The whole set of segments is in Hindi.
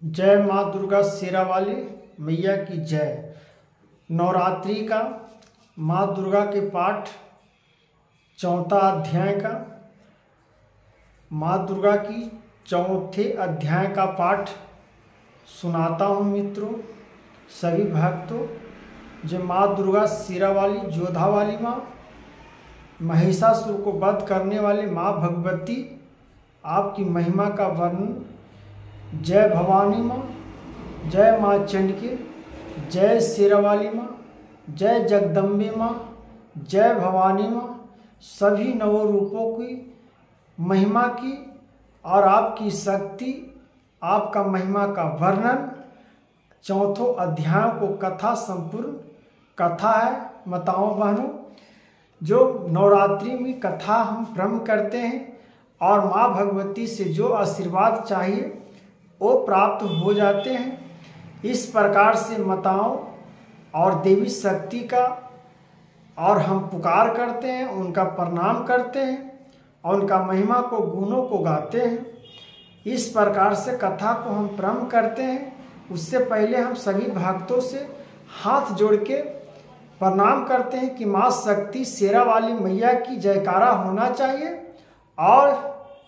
जय माँ दुर्गा शेरावाली मैया की जय। नवरात्रि का माँ दुर्गा के पाठ चौथा अध्याय का माँ दुर्गा की चौथे अध्याय का पाठ सुनाता हूँ मित्रों, सभी भक्तों। जो माँ दुर्गा शेरावाली जोधा वाली माँ, महिषासुर को वध करने वाले माँ भगवती, आपकी महिमा का वर्णन। जय भवानी माँ, जय माँ चंडिके, जय शेरावाली माँ, जय जगदम्बे माँ, जय भवानी माँ। सभी नवों रूपों की महिमा की और आपकी शक्ति, आपका महिमा का वर्णन चौथों अध्याय को कथा संपूर्ण कथा है। माताओं बहनों, जो नवरात्रि में कथा हम प्रारंभ करते हैं और माँ भगवती से जो आशीर्वाद चाहिए वो प्राप्त हो जाते हैं। इस प्रकार से माताओं और देवी शक्ति का और हम पुकार करते हैं, उनका प्रणाम करते हैं और उनका महिमा को गुणों को गाते हैं। इस प्रकार से कथा को हम प्रारंभ करते हैं। उससे पहले हम सभी भक्तों से हाथ जोड़ के प्रणाम करते हैं कि माँ शक्ति शेरावाली मैया की जयकारा होना चाहिए और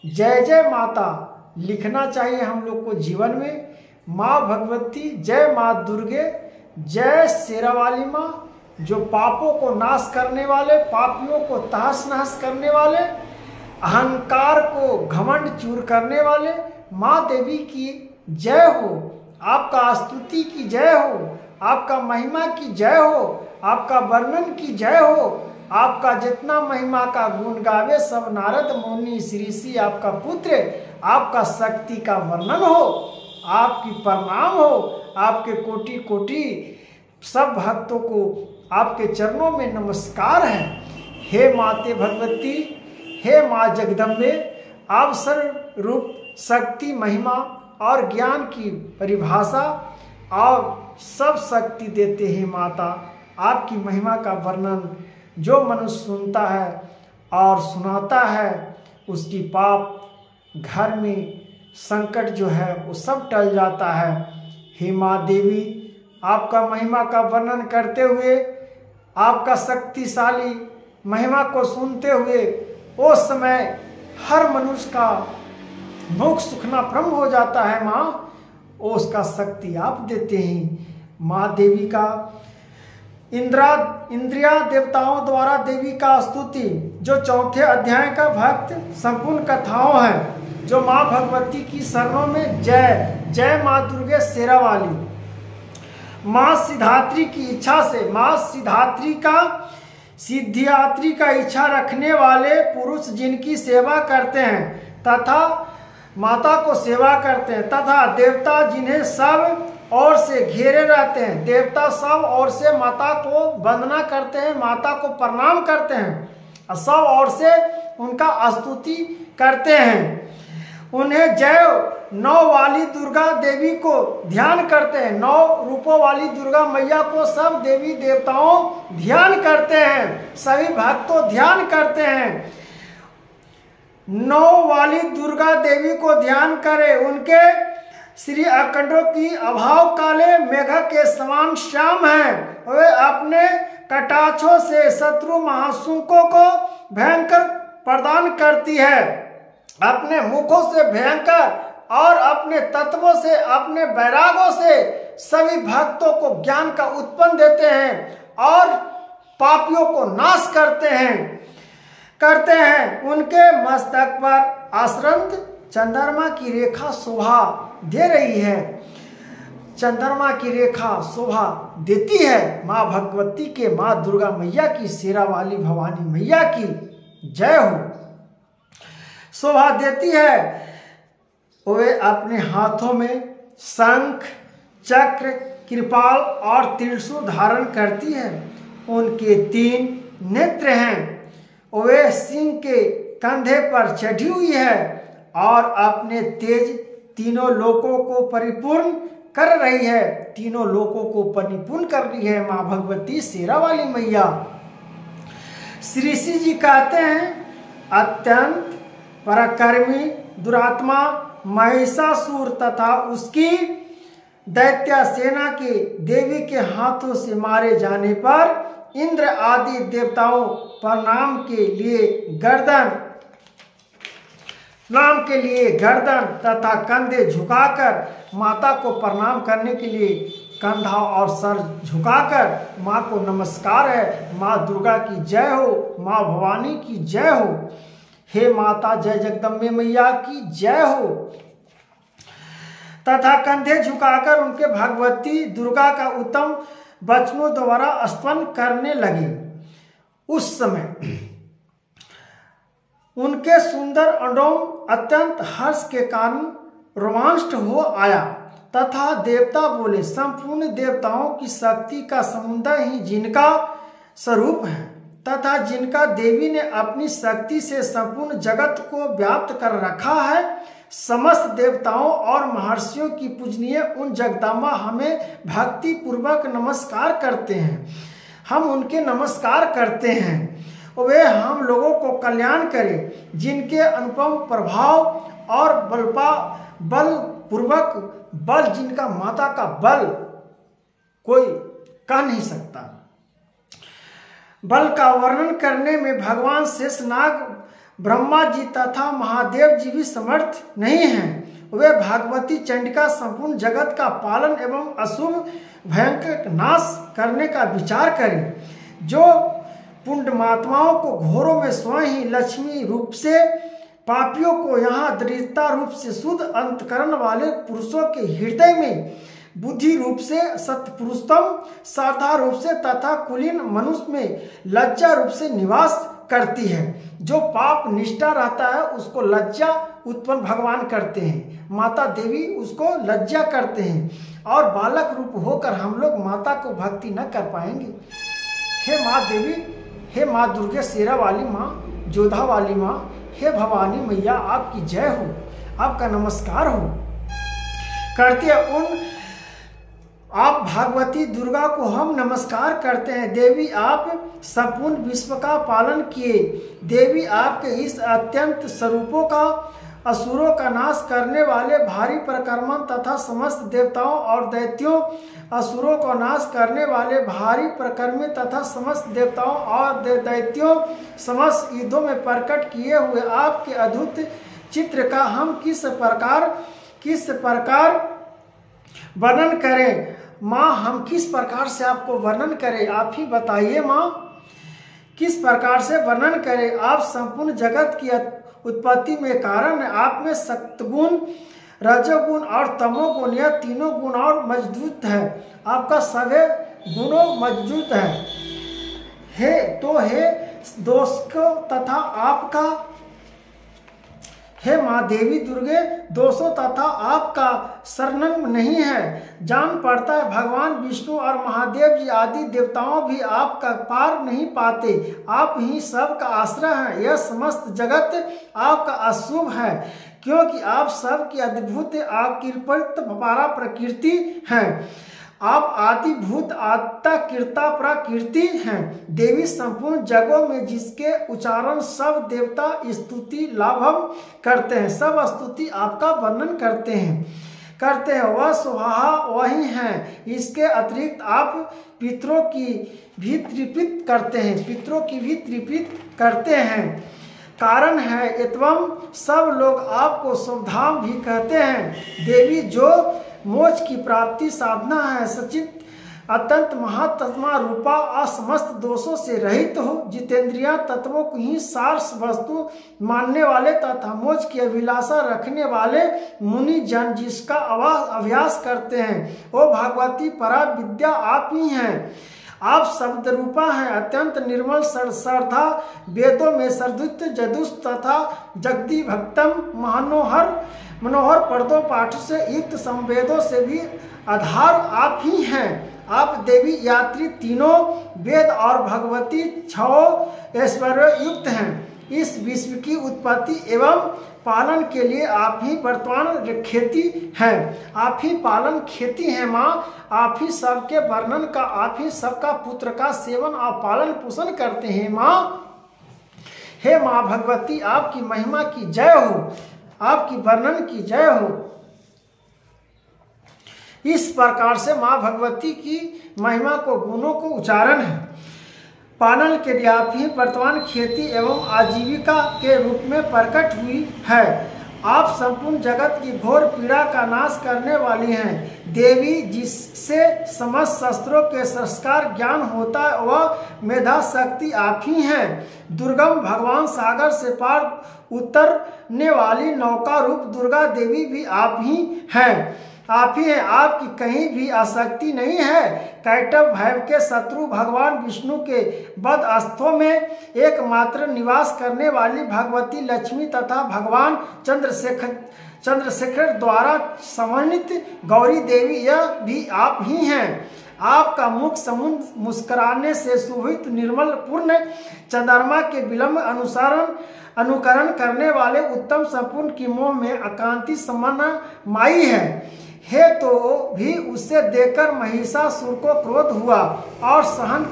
जय जय माता लिखना चाहिए हम लोग को जीवन में। माँ भगवती जय, माँ दुर्गे जय, शेरावाली माँ जो पापों को नाश करने वाले, पापियों को तहस नहस करने वाले, अहंकार को घमंड चूर करने वाले माँ देवी की जय हो। आपका स्तुति की जय हो, आपका महिमा की जय हो, आपका वर्णन की जय हो। आपका जितना महिमा का गुण गावे सब नारद मुनि ऋषि आपका पुत्र, आपका शक्ति का वर्णन हो, आपकी प्रणाम हो। आपके कोटि कोटि सब भक्तों को आपके चरणों में नमस्कार है। हे माते भगवती, हे माँ जगदम्बे, आप सर्व रूप शक्ति, महिमा और ज्ञान की परिभाषा और सब शक्ति देते हैं माता। आपकी महिमा का वर्णन जो मनुष्य सुनता है और सुनाता है, उसकी पाप घर में संकट जो है वो सब टल जाता है। हे माँ देवी, आपका महिमा का वर्णन करते हुए, आपका शक्तिशाली महिमा को सुनते हुए उस समय हर मनुष्य का मुख सुखना प्रारंभ हो जाता है। माँ उसका शक्ति आप देते हैं। माँ देवी का इंद्रिया देवताओं द्वारा देवी का स्तुति जो चौथे अध्याय का भक्त संपूर्ण कथाओं है, जो माँ भगवती की शरणों में जय जय माँ दुर्गे शेरावाली। माँ सिद्धात्री की इच्छा से, माँ सिद्धियात्री का इच्छा रखने वाले पुरुष जिनकी सेवा करते हैं तथा माता को सेवा करते हैं, तथा देवता जिन्हें सब ओर से घेरे रहते हैं, देवता सब ओर से माता को वंदना करते हैं, माता को प्रणाम करते हैं और सब ओर से उनका स्तुति करते हैं। उन्हें जय नौ वाली दुर्गा देवी को ध्यान करते हैं, नौ रूपों वाली दुर्गा मैया को सब देवी देवताओं ध्यान करते हैं, सभी भक्तों ध्यान करते हैं। नौ वाली दुर्गा देवी को ध्यान करें, उनके श्री अखंडों की अभाव काले मेघ के समान श्याम हैं। वे अपने कटाक्षों से शत्रु महासुकों को भयंकर प्रदान करती है, अपने मुखों से भयंकर और अपने तत्वों से, अपने वैरागों से सभी भक्तों को ज्ञान का उत्पन्न देते हैं और पापियों को नाश करते हैं। उनके मस्तक पर आश्रंत चंद्रमा की रेखा शोभा दे रही है, चंद्रमा की रेखा शोभा देती है। माँ भगवती के, माँ दुर्गा मैया की, शेरावाली भवानी मैया की जय हो, शोभा देती है। वे अपने हाथों में शंख, चक्र, कृपाल और त्रिशूल धारण करती है। उनके 3 नेत्र हैं। वे सिंह के कंधे पर चढ़ी हुई है और अपने तेज तीनों लोकों को परिपूर्ण कर रही है, तीनों लोकों को परिपूर्ण कर रही है माँ भगवती शेरावाली मैया। श्री जी कहते हैं, अत्यंत पराक्रमी दुरात्मा महिषासुर तथा उसकी दैत्य सेना के देवी के हाथों से मारे जाने पर इंद्र आदि देवताओं प्रणाम के लिए गर्दन तथा कंधे झुकाकर माता को प्रणाम करने के लिए कंधा और सर झुकाकर माँ को नमस्कार है। माँ दुर्गा की जय हो, माँ भवानी की जय हो, हे माता जय जगदम्बे मैया की जय हो तथा कंधे झुकाकर उनके भगवती दुर्गा का उत्तम वचनों द्वारा स्तवन करने लगे। उस समय उनके सुंदर अंडों अत्यंत हर्ष के कारण रोमांचित हो आया तथा देवता बोले, संपूर्ण देवताओं की शक्ति का समुद्र ही जिनका स्वरूप है तथा जिनका देवी ने अपनी शक्ति से संपूर्ण जगत को व्याप्त कर रखा है, समस्त देवताओं और महर्षियों की पूजनीय उन जगदम्बा हमें भक्ति पूर्वक नमस्कार करते हैं। हम उनके नमस्कार करते हैं, वे हम लोगों को कल्याण करें, जिनके अनुपम प्रभाव और बल जिनका माता का बल कोई कह नहीं सकता। बल का वर्णन करने में भगवान शेषनाग ब्रह्मा जी तथा महादेव जी भी समर्थ नहीं हैं। वे भगवती चंडिका संपूर्ण जगत का पालन एवं अशुभ भयंकर नाश करने का विचार करें। जो पुण्यमात्माओं को घोरों में स्वयं ही लक्ष्मी रूप से, पापियों को यहाँ दरिद्रता रूप से, शुद्ध अंतकरण वाले पुरुषों के हृदय में बुद्धि रूप से, सत्पुरुषोत्तम श्रद्धा रूप से तथा कुलीन मनुष्य में लज्जा रूप से निवास करती है। जो पाप निष्ठा रहता है उसको लज्जा उत्पन्न भगवान करते हैं, माता देवी उसको लज्जा करते हैं और बालक रूप होकर हम लोग माता को भक्ति न कर पाएंगे। हे माँ देवी, हे माँ दुर्गे शेरा वाली माँ, जोधा वाली माँ, हे भवानी मैया आपकी जय हो, आपका नमस्कार हो करते हैं। उन आप भगवती दुर्गा को हम नमस्कार करते हैं। देवी आप संपूर्ण विश्व का पालन किए। देवी आपके इस अत्यंत स्वरूपों का असुरों का नाश करने वाले भारी प्रक्रमण तथा समस्त देवताओं और दैत्यों, असुरों को नाश करने वाले भारी प्रक्रमी तथा समस्त देवताओं और दैत्यों समस्त युद्धों में प्रकट किए हुए आपके अद्भुत चित्र का हम किस प्रकार वर्णन करें। माँ हम किस प्रकार से आपको वर्णन करें, आप ही बताइए माँ, किस प्रकार से वर्णन करें। आप संपूर्ण जगत की उत्पत्ति में कारण है। आप में सत्गुण, रजोगुण और तमोगुण, यह तीनों गुण और मौजूद है। आपका सभी गुणों मौजूद है। हे दोषों तथा आपका, हे माँ देवी दुर्गे, दोषों तथा आपका शरणन नहीं है। जान पड़ता है भगवान विष्णु और महादेव जी आदि देवताओं भी आपका पार नहीं पाते। आप ही सबका आश्रय हैं। यह समस्त जगत आपका अशुभ है, क्योंकि आप सबकी अद्भुत आकृत पारा प्रकृति हैं। आप आदि भूत आत्ता कीर्ता प्रकृति हैं। देवी संपूर्ण जगहों में जिसके उच्चारण सब देवता स्तुति लाभम करते हैं, सब स्तुति आपका वर्णन करते हैं। वह सुहा वही हैं। इसके अतिरिक्त आप पितरों की भी तृप्त करते हैं। कारण है एवं सब लोग आपको शुभधाम भी कहते हैं। देवी जो मोक्ष की प्राप्ति साधना है, सचित अत्यंत महात्मा रूपा, असमस्त दोषों से रहित हो, जितेंद्रिया तत्वों को ही सार वस्तु मानने वाले तथा मोक्ष की अभिलाषा रखने वाले मुनि जन जिसका अभ्यास करते हैं, वो भगवती परा विद्या आप ही हैं। आप शब्द रूपा हैं, अत्यंत निर्मल श्रद्धा, वेदों में सरदुत जदुष तथा जगदी भक्तम मनोहर पर्दों पाठ से युक्त संवेदों से भी आधार आप ही हैं। आप देवी यात्री तीनों वेद और भगवती छह ऐश्वर्य युक्त हैं। इस विश्व की उत्पत्ति एवं पालन के लिए आप ही वर्तमान खेती हैं। आप ही पालन खेती हैं माँ। आप ही सबके वर्णन का, आप ही सबका पुत्र का सेवन और पालन पोषण करते हैं माँ। हे माँ भगवती आपकी महिमा की जय हो, आपकी वर्णन की जय हो। इस प्रकार से माँ भगवती की महिमा को गुणों को उच्चारण है। पानल के लिए आप ही वर्तमान खेती एवं आजीविका के रूप में प्रकट हुई है। आप संपूर्ण जगत की घोर पीड़ा का नाश करने वाली हैं। देवी जिससे समस्त शस्त्रों के संस्कार ज्ञान होता है वह मेधा शक्ति आप ही हैं। दुर्गम भगवान सागर से पार उतरने वाली नौका रूप दुर्गा देवी भी आप ही हैं। आप ही हैं, आपकी कहीं भी आसक्ति नहीं है। कैटव भैव के शत्रु भगवान विष्णु के बद अस्थों में एकमात्र निवास करने वाली भगवती लक्ष्मी तथा भगवान चंद्रशेखर द्वारा समन्वित गौरी देवी यह भी आप ही हैं। आपका मुख समुद्र मुस्कुराने से शोभित निर्मल पूर्ण चंद्रमा के विलंब अनुकरण करने वाले उत्तम संपूर्ण की मोह में अकांति समान माई है। हे तो भी उसे देखकर महिषासुर को क्रोध हुआ और सहन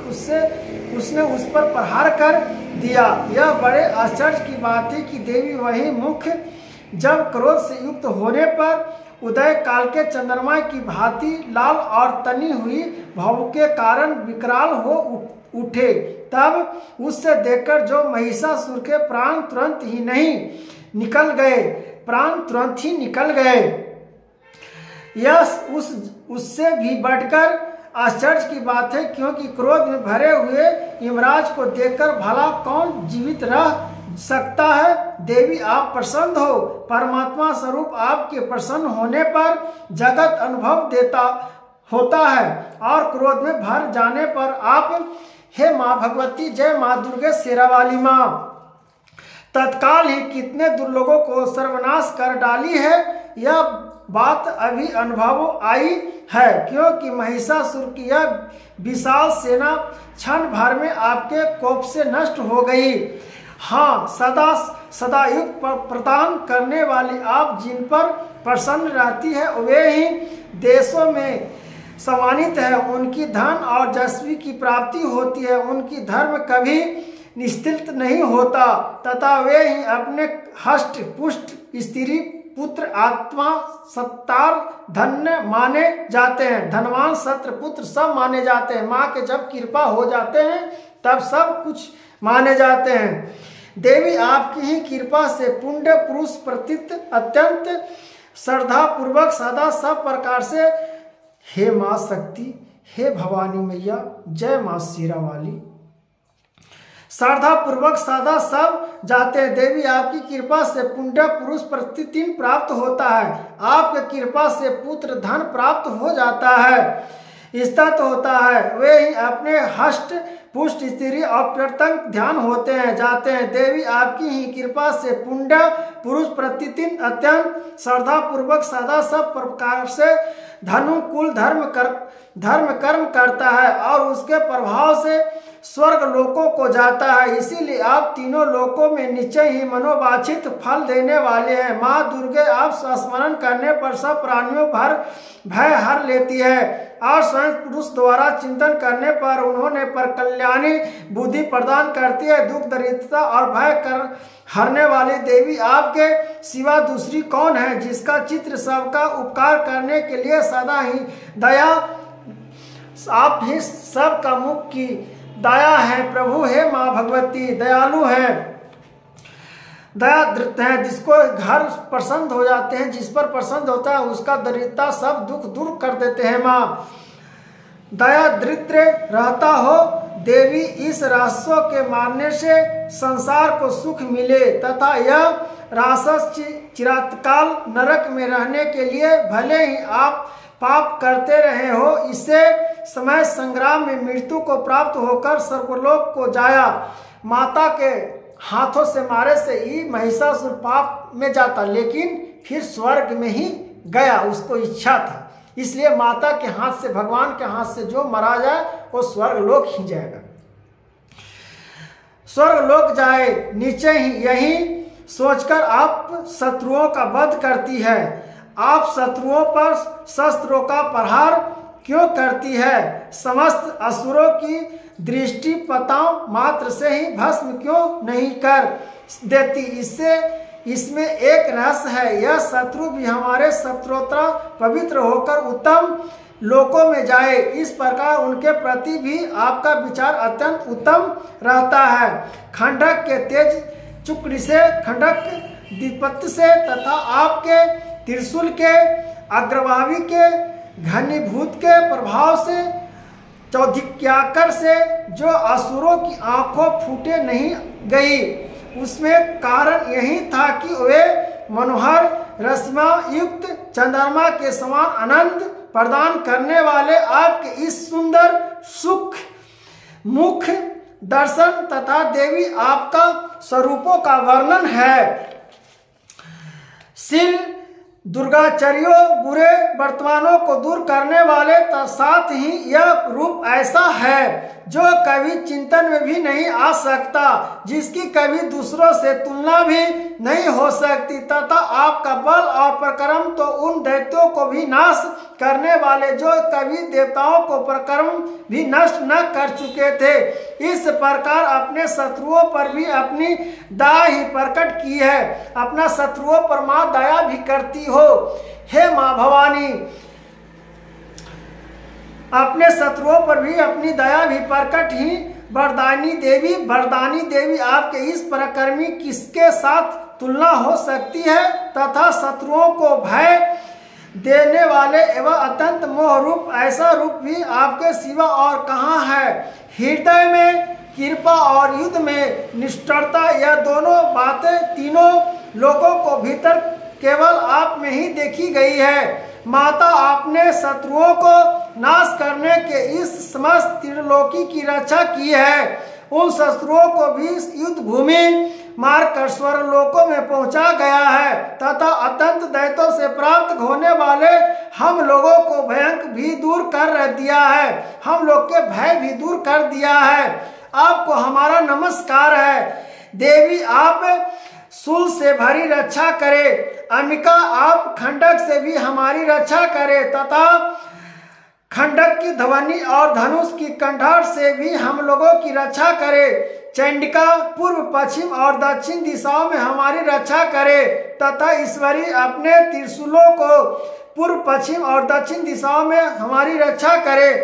उसने उस पर प्रहार कर दिया। यह बड़े आश्चर्य की बात है कि देवी वही मुख जब क्रोध से युक्त होने पर उदय काल के चंद्रमा की भांति लाल और तनी हुई भाव के कारण विकराल हो उठे। तब उससे देखकर जो महिषासुर के प्राण तुरंत ही निकल गए। यह उससे भी बढ़कर आश्चर्य की बात है, क्योंकि क्रोध में भरे हुए यमराज को देखकर भला कौन जीवित रह सकता है। देवी आप प्रसन्न हो। परमात्मा स्वरूप आपके प्रसन्न होने पर जगत अनुभव होता है और क्रोध में भर जाने पर आप हे माँ भगवती जय माँ दुर्गे शेरावाली माँ तत्काल ही कितने दुर्लोगों को सर्वनाश कर डाली है। यह बात अभी अनुभव आई है, क्योंकि महिषासुर की यह विशाल सेना क्षण भर में आपके कोप से नष्ट हो गई। हाँ, सदा युग प्रदान करने वाली आप जिन पर प्रसन्न रहती है वे ही देशों में सम्मानित है। उनकी धन और यशस्वी की प्राप्ति होती है। उनकी धर्म कभी निस्तिल नहीं होता तथा वे ही अपने हष्ट पुष्ट स्त्री पुत्र आत्मा सत्तार धन्य माने जाते हैं। धनवान सत्र पुत्र सब माने जाते हैं। माँ के जब कृपा हो जाते हैं तब सब कुछ माने जाते हैं। देवी आपकी ही कृपा से पुण्य पुरुष प्रतीत अत्यंत श्रद्धा पूर्वक सदा सब प्रकार से हे माँ शक्ति, हे भवानी मैया, जय माँ शेरावाली, श्रद्धा पूर्वक सदा सब जाते हैं। देवी आपकी कृपा से पुण्य पुरुष प्रतिदिन प्राप्त होता है। आपकी कृपा से पुत्र धन प्राप्त हो जाता है, स्थित होता है। वे ही अपने हष्ट पुष्ट स्त्री और प्रत्यंग ध्यान होते हैं जाते हैं। देवी आपकी ही कृपा से पुण्य पुरुष प्रतिदिन अत्यंत श्रद्धा पूर्वक सदा सब प्रकार से धनुकुल धर्म कर्म करता है और उसके प्रभाव से स्वर्ग लोकों को जाता है। इसीलिए आप तीनों लोकों में निश्चय ही मनोवांछित फल देने वाले हैं। माँ दुर्गे आप स्मरण करने पर सब प्राणियों भर भय हर लेती है और स्वयं पुरुष द्वारा चिंतन करने पर उन्होंने पर कल्याणी बुद्धि प्रदान करती है। दुख दरिद्रता और भय कर हरने वाली देवी आपके सिवा दूसरी कौन है, जिसका चित्र सबका उपकार करने के लिए सदा ही दया आप ही सबका मुख की दया है। प्रभु हे माँ भगवती दयालु हैं, दयाद्रत हैं, जिसको घर प्रसन्न हो जाते हैं, जिस पर प्रसन्न होता है उसका दरिद्रता सब दुख दूर कर देते हैं। माँ दयाद्रिद्र रहता हो देवी, इस राक्षसों के मारने से संसार को सुख मिले तथा यह राक्षस चिरकाल नरक में रहने के लिए भले ही आप पाप करते रहे हो, इससे समय संग्राम में मृत्यु को प्राप्त होकर सर्वलोक को जाया। माता के हाथों से मारे से ही महिषासुर पाप में जाता, लेकिन फिर स्वर्ग में ही गया, उसको इच्छा था। इसलिए माता के हाथ से, भगवान के हाथ से जो मरा जाए वो स्वर्गलोक ही जाएगा, स्वर्गलोक जाए। नीचे ही यही सोचकर आप शत्रुओं का वध करती है। आप शत्रुओं पर शस्त्रों का प्रहार क्यों करती है? समस्त असुरों की दृष्टि पताओं मात्र से ही भस्म क्यों नहीं कर देती? इसमें एक रहस्य है, यह शत्रु भी हमारे शत्रुता पवित्र होकर उत्तम लोकों में जाए। इस प्रकार उनके प्रति भी आपका विचार अत्यंत उत्तम रहता है। खंडक के तेज चुक्री से, खंडक दीपत्ति से तथा आपके त्रिशूल के अग्रभावी के घनीभूत के प्रभाव से, चौधिक्याकर से जो असुरों की आंखों फूटे नहीं गई, उसमें कारण यही था कि वे मनोहर रश्मा युक्त चंद्रमा के समान आनंद प्रदान करने वाले आपके इस सुंदर सुख मुख दर्शन तथा देवी आपका स्वरूपों का वर्णन है। शील दुर्गाचार्यों बुरे वर्तमानों को दूर करने वाले, साथ ही यह रूप ऐसा है जो कभी चिंतन में भी नहीं आ सकता, जिसकी कभी दूसरों से तुलना भी नहीं हो सकती, तथा आपका बल और पराक्रम तो उन दैत्यों को भी नाश करने वाले जो कभी देवताओं को पराक्रम भी नष्ट न कर चुके थे। इस प्रकार अपने शत्रुओं पर भी अपनी दया ही प्रकट की है। अपना शत्रुओं पर मां दया भी करती हो। हे मां भवानी, अपने शत्रुओं पर भी अपनी दया भी प्रकट ही वरदानी देवी आपके इस पराक्रमी किसके साथ तुलना हो सकती है, तथा शत्रुओं को भय देने वाले एवं अत्यंत मोह रूप ऐसा रूप भी आपके सिवा और कहाँ है। हृदय में कृपा और युद्ध में निष्ठुरता, यह दोनों बातें तीनों लोगों को भीतर केवल आप में ही देखी गई है। माता, आपने शत्रुओं को नाश करने के इस समस्त त्रिलोकी की रक्षा की है। उन शत्रुओं को भी युद्ध भूमि मारकर स्वर्गलोकों में पहुंचा गया है, तथा अत्यंत दैत्यों से प्राप्त होने वाले हम लोगों को भयंकर भी दूर कर दिया है। हम लोग के भय भी दूर कर दिया है। आपको हमारा नमस्कार है। देवी, आप शूल से भरी रक्षा करे। अंबिका, आप खंडक से भी हमारी रक्षा करे, तथा खंडक की ध्वनि और धनुष की कंठार से भी हम लोगों की रक्षा करे। चंडिका, पूर्व पश्चिम और दक्षिण दिशाओं में हमारी रक्षा करे, तथा ईश्वरी अपने त्रिशूलों को पूर्व पश्चिम और दक्षिण दिशाओं में हमारी रक्षा करे,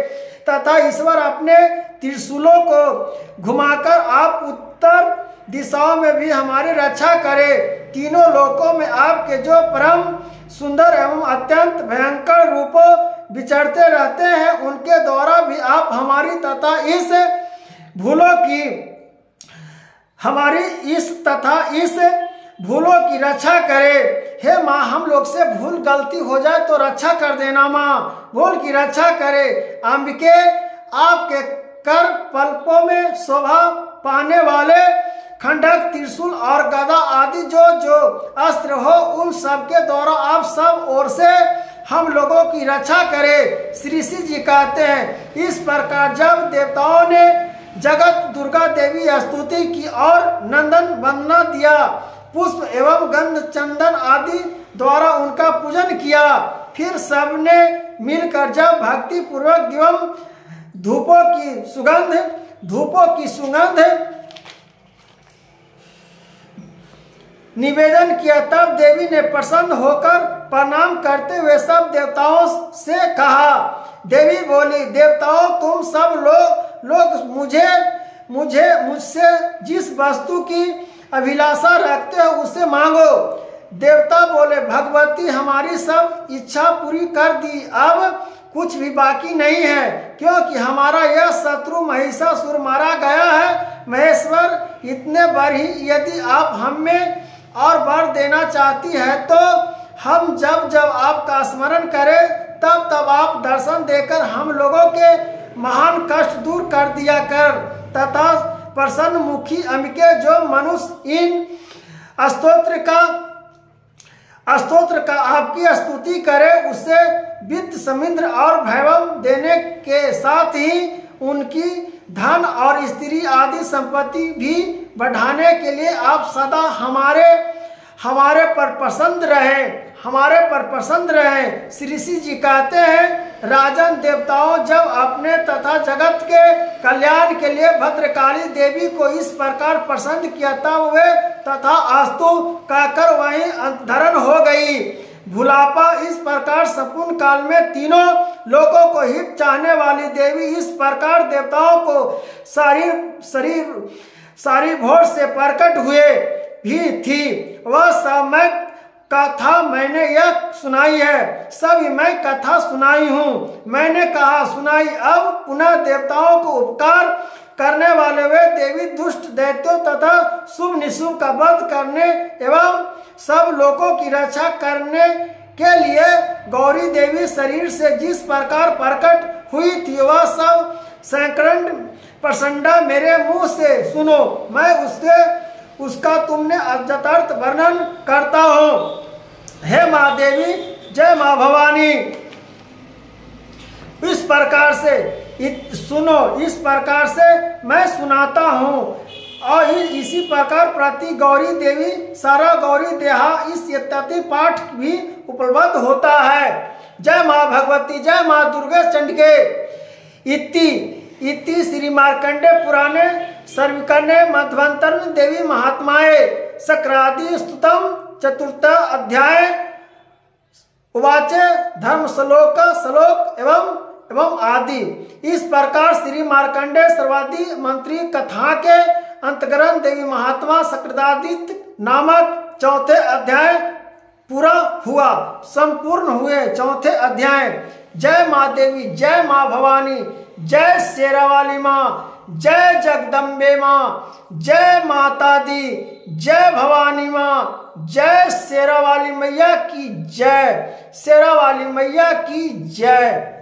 तथा ईश्वर अपने त्रिशूलों को घुमाकर आप उत्तर दिशाओं में भी हमारी रक्षा करे। तीनों लोकों में आपके जो परम सुंदर एवं अत्यंत भयंकर रूपों विचरते रहते हैं, उनके द्वारा भी आप हमारी तथा इस भूलों की रक्षा करे। हे माँ, हम लोग से भूल गलती हो जाए तो रक्षा कर देना माँ, भूल की रक्षा करे। अंबिके, आपके कर पल्पों में शोभा पाने वाले खंडक, त्रिशूल और गदा आदि जो अस्त्र हो, उन सब के द्वारा आप सब ओर से हम लोगों की रक्षा करें। श्री जी कहते हैं, इस प्रकार जब देवताओं ने जगत दुर्गा देवी स्तुति की और नंदन वंदना दिया, पुष्प एवं गंध चंदन आदि द्वारा उनका पूजन किया, फिर सबने मिलकर जब भक्ति पूर्वक एवं धूपों की सुगंध निवेदन किया, तब देवी ने प्रसन्न होकर प्रणाम करते हुए सब देवताओं से कहा। देवी बोली, देवताओं, तुम सब लोग मुझसे जिस वस्तु की अभिलाषा रखते हो उसे मांगो। देवता बोले, भगवती, हमारी सब इच्छा पूरी कर दी, अब कुछ भी बाकी नहीं है, क्योंकि हमारा यह शत्रु महिषासुर मारा गया है। महेश्वर, इतने बार ही यदि आप हमें और वर देना चाहती है तो हम जब आपका स्मरण करें तब आप दर्शन देकर हम लोगों के महान कष्ट दूर कर दिया कर, तथा प्रसन्न मुखी अंबिके, जो मनुष्य इन स्तोत्र का आपकी स्तुति करे, उसे वित्त समृद्धि और वैभव देने के साथ ही उनकी धन और स्त्री आदि संपत्ति भी बढ़ाने के लिए आप सदा हमारे पर पसंद रहें। श्री जी कहते हैं, राजन, देवताओं जब अपने तथा जगत के कल्याण के लिए भद्रकाली देवी को इस प्रकार प्रसन्न किया, तब वे तथा अस्तु कहकर वहीं अंतधरण हो गई। भुलापा इस प्रकार संपूर्ण काल में तीनों लोगों को हित चाहने वाली देवी इस प्रकार देवताओं को सारी भोर से प्रकट हुए भी थी। वह समय कथा मैंने यह सुनाई है, सभी मैं कथा सुनाई हूँ। मैंने कहा सुनाई, अब पुनः देवताओं को उपकार करने वाले वे देवी दुष्ट दैत्यों तथा शुभ निशुभ का वध करने एवं सब लोगों की रक्षा करने के लिए गौरी देवी शरीर से जिस प्रकार प्रकट हुई थी वह सब सैकड़ों प्रसंडा मेरे मुंह से सुनो। मैं उसका तुमने यथार्थ वर्णन करता हूँ। हे माँ देवी, जय माँ भवानी। इस प्रकार से सुनो, इस प्रकार से मैं सुनाता हूँ। और इसी प्रकार प्रति गौरी देवी सारा गौरी देहा इस यत्यादि पाठ भी उपलब्ध होता है। जय माँ भगवती, जय माँ दुर्गे चंडिके। इति श्री मार्कंडे पुराणे सर्वकर्णे मध्वंतर देवी महात्माए सक्रादि स्तुतम चतुर्थ अध्याय उवाचे धर्म श्लोक एवं आदि। इस प्रकार श्री मार्कंडे सर्वादि मंत्री कथा के अंतग्रंथ देवी महात्मा सक्रादित्य नामक चौथे अध्याय पूरा हुआ, संपूर्ण हुए चौथे अध्याय। जय माँ देवी, जय माँ भवानी, जय शेरावाली माँ, जय जगदम्बे माँ, जय माता दी, जय भवानी माँ, जय शेरावाली मैया की जय, शेरावाली मैया की जय।